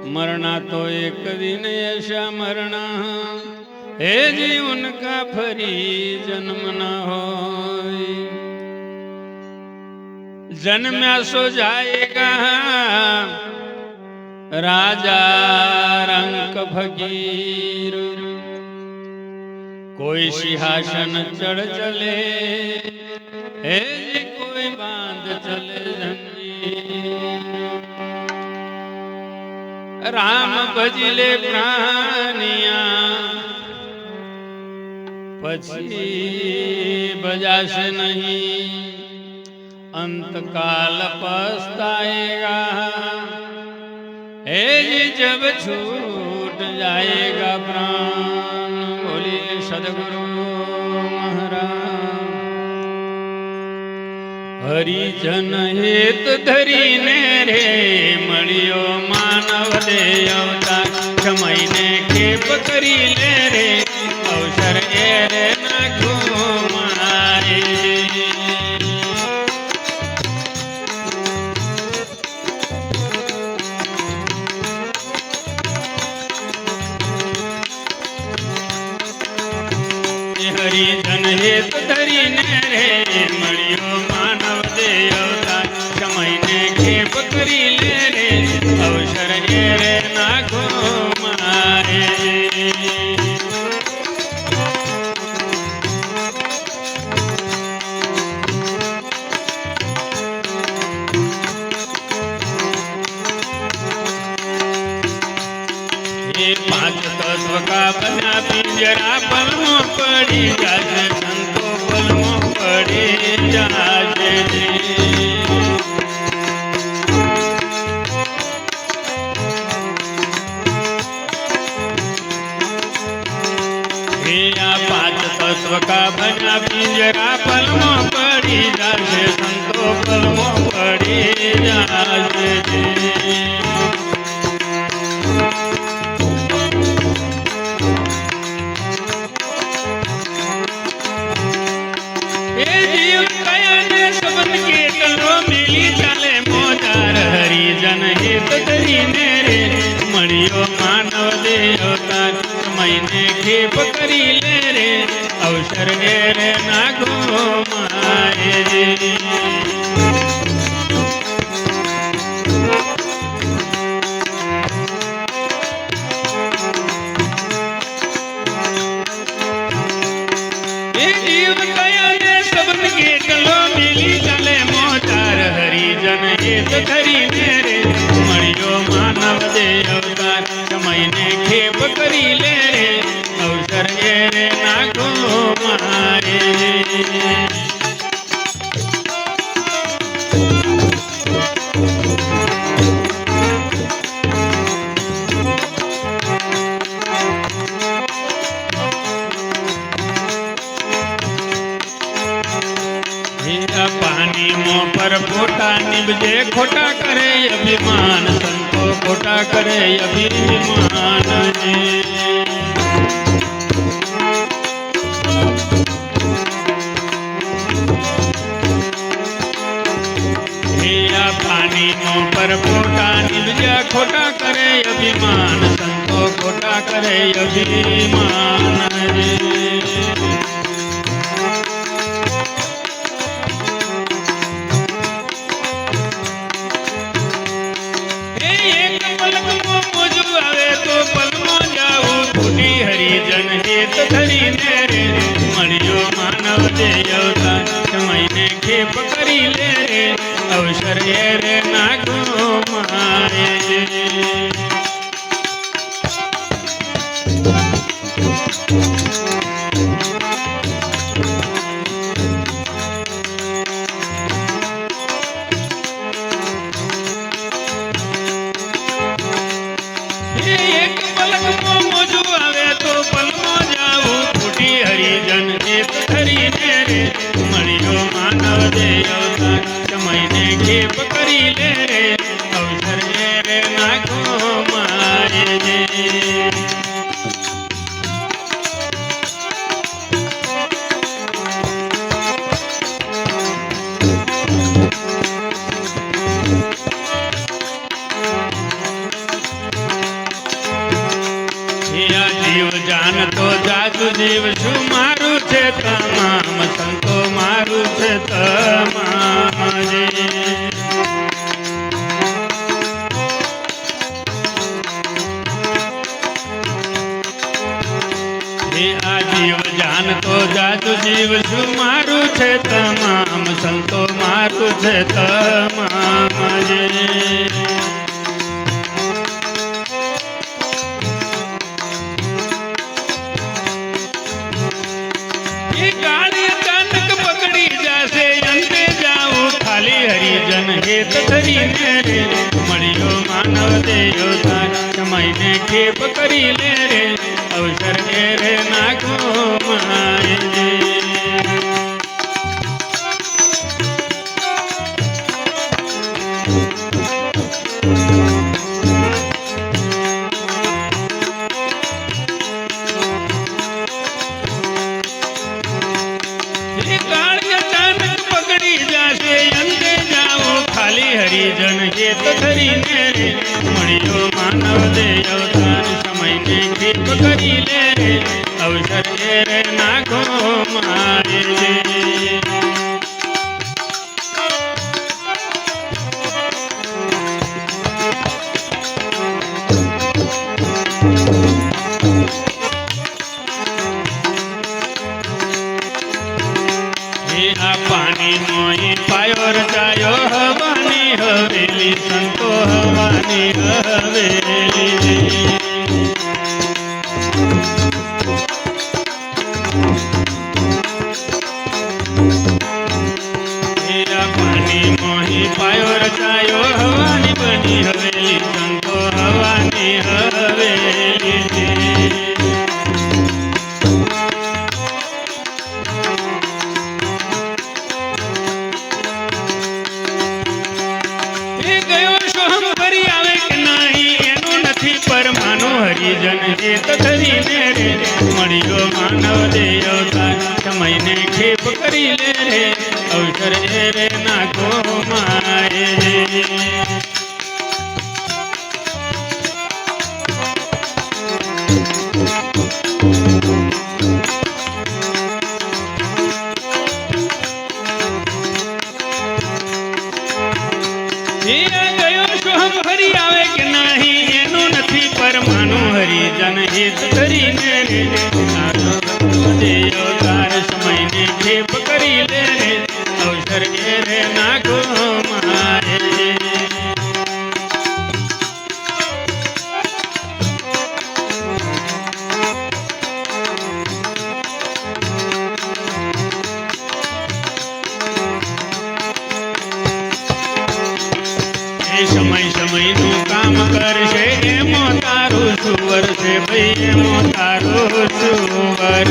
मरना तो एक दिन ऐसा मरना हे जीवन का फरी जन्म न हो। जन्म्या सो जाएगा राजा रंक फकीर, कोई सिंहासन चढ़ चले हे जी कोई बांध चले जंजीर। राम भजले प्राणिया पछी बजासे नहीं, अंतकाल पछताएगा हे जी जब छूट जाएगा प्राण। बोलिए सदगुरु महाराज। हरिजन हेत धरीने रे मळियो मानव दे अवतार, क्षमईने खेप करी ले रे अवसर ए रे नाखो मारे। हरिजन हेत धरीने रे मळियो मानव दे अवतार, क्षमईने खेप करी ले रे अवसर ए रे नाखो मारे। पांच तत्व का बना पिंजरा पलमो पड़ी जाए, संतो पलमो पड़ी जाए। पांच तत्व का बना पिंजरा पलमो पड़ी जाए, संतो पलमो पड़ी जाए। हरिजन हित धरीने रे मळियो मानव दे अवतार, महीने खेप करी ले रे अवसर ए रे नाखो मारे। हरिजन हित धरीने रे मळियो मानव दे अवतार, महीने खेप करी ले रे अवसर ए रे नाखो मारे। पानी मुँह पर फोटा निभजे खोटा करे अभिमान, संतो खोटा करे अभिमान। पानी मुँह पर फोटा निभजे खोटा करे अभिमान, संतो खोटा करे अभिमान। हरिजन हित धरीने रे मळियो मानव दे अवतार, क्षमईने खेप करी ले रे अवसर ए रे नाखो मारे। हरिजन हित धरीने रे मळियो मानव दे अवतार, महीने खेप करी ले रे જાણતો જાજુ જીવ શું મારું છે તમામ સંતો મારું છે તમામ રે આ જીવ જાણતો જાજુ જીવ શું મારું છે તમામ સંતો મારું છે તમામ રે હેત ધરીને રે મળ્યો માનવ દેવ તાર સમયને ખેપ કરી લે રે અવસર રે નાખો માય હરિજન હેત ધરીને રે મળ્યો માનવ દેવ તાર સમયને ખેપ કરી લે રે અવસર રે નાખો મારે આ પાણી મોઈ પાયો રચાયો હવાની હવેલી સંતો હવાની હવેલી પાણી મોહી પાયો રચાયો હવાની બની હવેલી સંતો હવાની હવેલી હરિજન હેત ધરીને રે મળ્યો માનવ દેવ તાર સમયને ખેપ કરી લે રે અવસર રે નાખો મારે ફરી આવે કે નહીં એનું નથી પરમાનું હરિજન હેત ધરીને રે દેવ તાર સમયને ખેપ કરી લે રે અવસર રે નાખો મારે સમય સમયનું કામ કરશે એમો તારું સુવર છે ભાઈ એમો તારું સુવર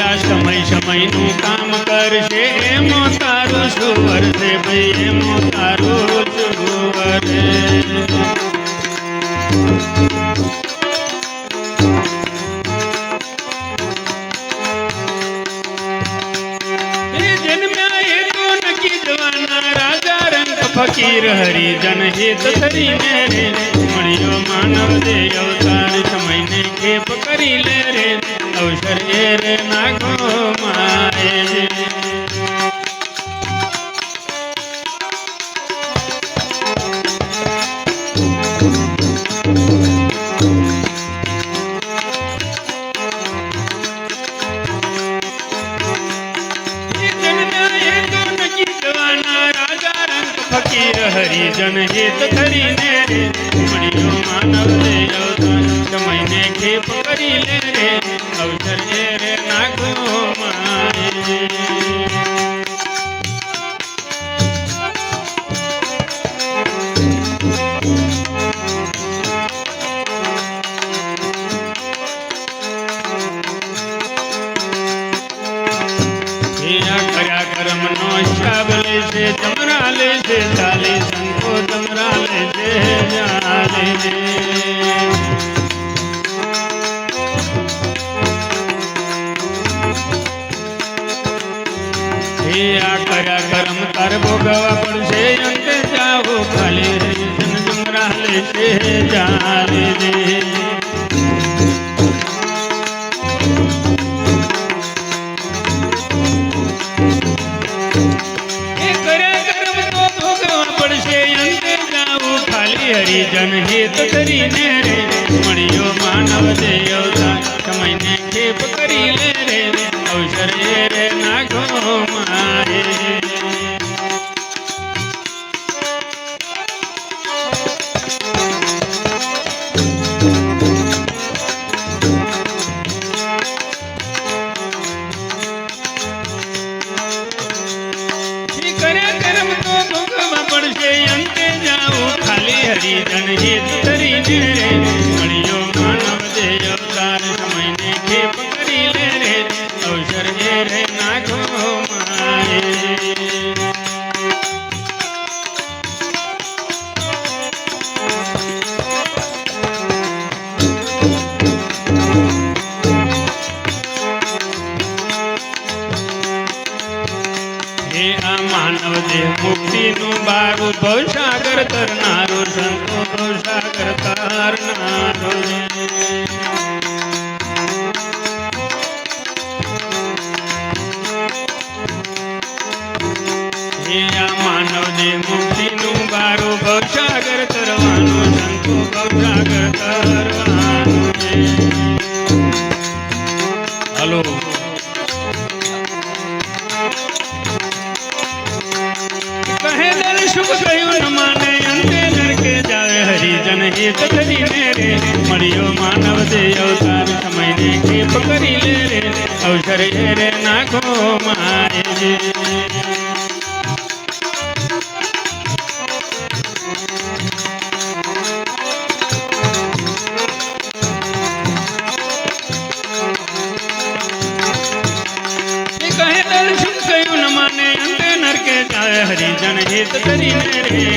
આ સમય સમયનું કામ કરશે એમો તારું સુવર છે ભાઈ એમો તારું સુવર ફકીર હરિજન હેત ધરીને રે મળ્યો માનવ દેવ તાર સમયને ખેપ કરી લે રે અવસર રે નાખો મારે ફકીર હરિજન હેત ધરીને રે મળ્યો માનવ દેવ સમયને ખેપ કરી લે રે અવસર રે નાખો મારે કર્યા કર્મનો હિસાબ લેશે જમરા લેશે ચાલે સંતો જમરા લેશે ચાલે આ કર્યા કર્મ અવતાર ભોગવવા પડશે અંતે જાઓ ખાલી હરિજન જમરા લેશે જાલે રે હરિજન હિત કરીને રે મળ્યો માનવ દેહ અવતાર સમયને ખેપ કરી લે રે અવસર એ રે નાખો મારે હરિજન હિત કરીને રે મળ્યો માનવ દેહ અવતાર સમયને ખેપ કરી લે રે અવસર એ રે નાખો મારે માનવ દેહ મુક્તિનું બારું ભવસાગર તરનારો સંતો ભવસાગર તારનારો માનવ દેહ મુક્તિનું બારું ભવસાગર તરવાનું સંતો ભવસાગર તરવાનું હલો શુભ કહ્યું ન માને અંતે નરકે જાવે હરિજન હિત કરીને રે મળ્યો માનવ દેહ અવતાર સમયને ખેપ કરી લે રે અવસર એ રે નાખો મારે હરિજન હિત કરીને રે